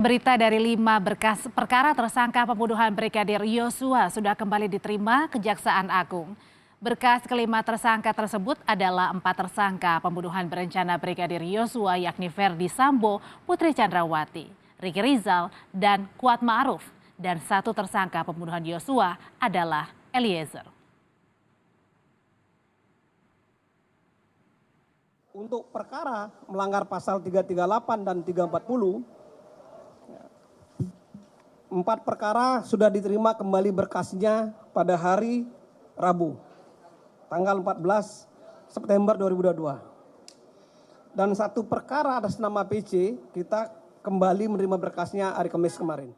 Berita dari 5 berkas perkara tersangka pembunuhan Brigadir Yosua sudah kembali diterima Kejaksaan Agung. Berkas kelima tersangka tersebut adalah 4 tersangka pembunuhan berencana Brigadir Yosua yakni Ferdi Sambo, Putri Chandrawati, Ricky Rizal, dan Kuat Ma'ruf. Dan 1 tersangka pembunuhan Yosua adalah Eliezer. Untuk perkara melanggar pasal 338 dan 340, 4 perkara sudah diterima kembali berkasnya pada hari Rabu, tanggal 14 September 2022. Dan 1 perkara atas nama PC kita kembali menerima berkasnya hari Kamis kemarin.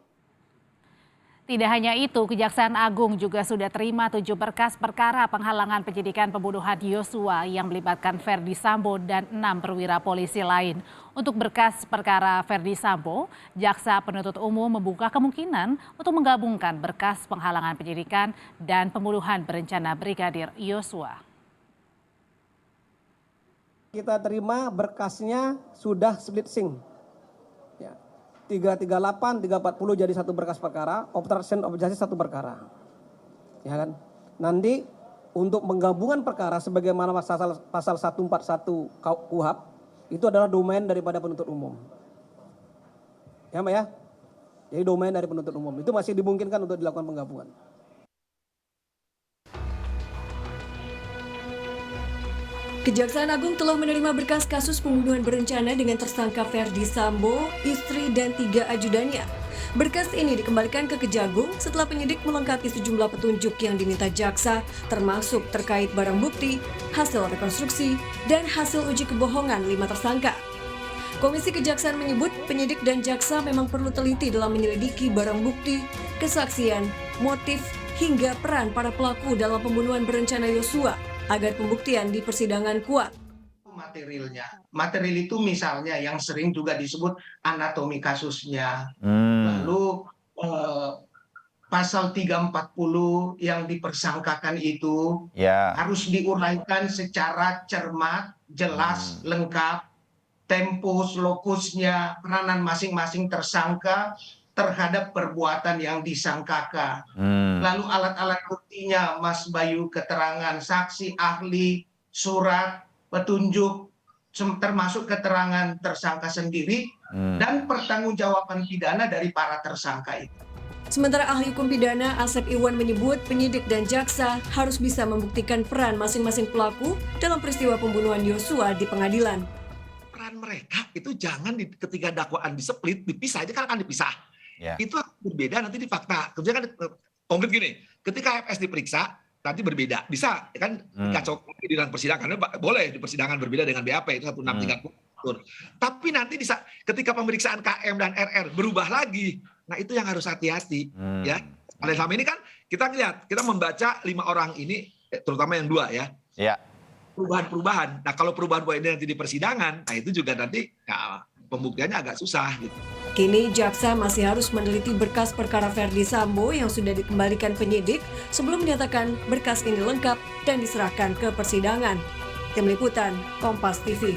Tidak hanya itu, Kejaksaan Agung juga sudah terima 7 berkas perkara penghalangan penyidikan pembunuhan Yosua yang melibatkan Ferdi Sambo dan 6 perwira polisi lain. Untuk berkas perkara Ferdi Sambo, Jaksa Penuntut Umum membuka kemungkinan untuk menggabungkan berkas penghalangan penyidikan dan pembunuhan berencana Brigadir Yosua. Kita terima berkasnya sudah split sync. 338, 340 jadi 1 berkas perkara, obstruction of justice 1 perkara. Ya kan? Nanti untuk penggabungan perkara sebagaimana pasal 141 KUHP itu adalah domain daripada penuntut umum. Ya, Mbak ya? Jadi domain dari penuntut umum. Itu masih dimungkinkan untuk dilakukan penggabungan. Kejaksaan Agung telah menerima berkas kasus pembunuhan berencana dengan tersangka Ferdi Sambo, istri dan 3 ajudannya. Berkas ini dikembalikan ke Kejagung setelah penyidik melengkapi sejumlah petunjuk yang diminta jaksa, termasuk terkait barang bukti, hasil rekonstruksi, dan hasil uji kebohongan 5 tersangka. Komisi Kejaksaan menyebut penyidik dan jaksa memang perlu teliti dalam menyelidiki barang bukti, kesaksian, motif, hingga peran para pelaku dalam pembunuhan berencana Yosua agar pembuktian di persidangan kuat. Material itu misalnya yang sering juga disebut anatomi kasusnya. Lalu pasal 340 yang dipersangkakan itu harus diuraikan secara cermat, jelas, lengkap, tempus, lokusnya, peranan masing-masing tersangka terhadap perbuatan yang disangkakan. Lalu alat-alat buktinya, Mas Bayu, keterangan saksi, ahli, surat, petunjuk, termasuk keterangan tersangka sendiri, dan pertanggungjawaban pidana dari para tersangka itu. Sementara ahli hukum pidana Asep Iwan menyebut penyidik dan jaksa harus bisa membuktikan peran masing-masing pelaku dalam peristiwa pembunuhan Yosua di pengadilan. Peran mereka itu jangan ketika dakwaan diseplit, dipisah, itu kan akan dipisah. Itu berbeda nanti di fakta. Kemudian kan konkret gini, ketika FS diperiksa nanti berbeda, bisa kan dikacau di dalam persidangan, boleh di persidangan berbeda dengan BAP itu 1630. Tapi nanti ketika pemeriksaan KM dan RR berubah lagi, nah itu yang harus hati-hati ya. Oleh selama ini kan kita lihat, kita membaca 5 orang ini, terutama yang 2 ya. Perubahan-perubahan. Nah kalau perubahan ini nanti di persidangan, nah itu juga nanti ya, pembuktiannya agak susah gitu. Kini jaksa masih harus meneliti berkas perkara Ferdi Sambo yang sudah dikembalikan penyidik sebelum menyatakan berkas ini lengkap dan diserahkan ke persidangan. Tim Liputan, Kompas TV.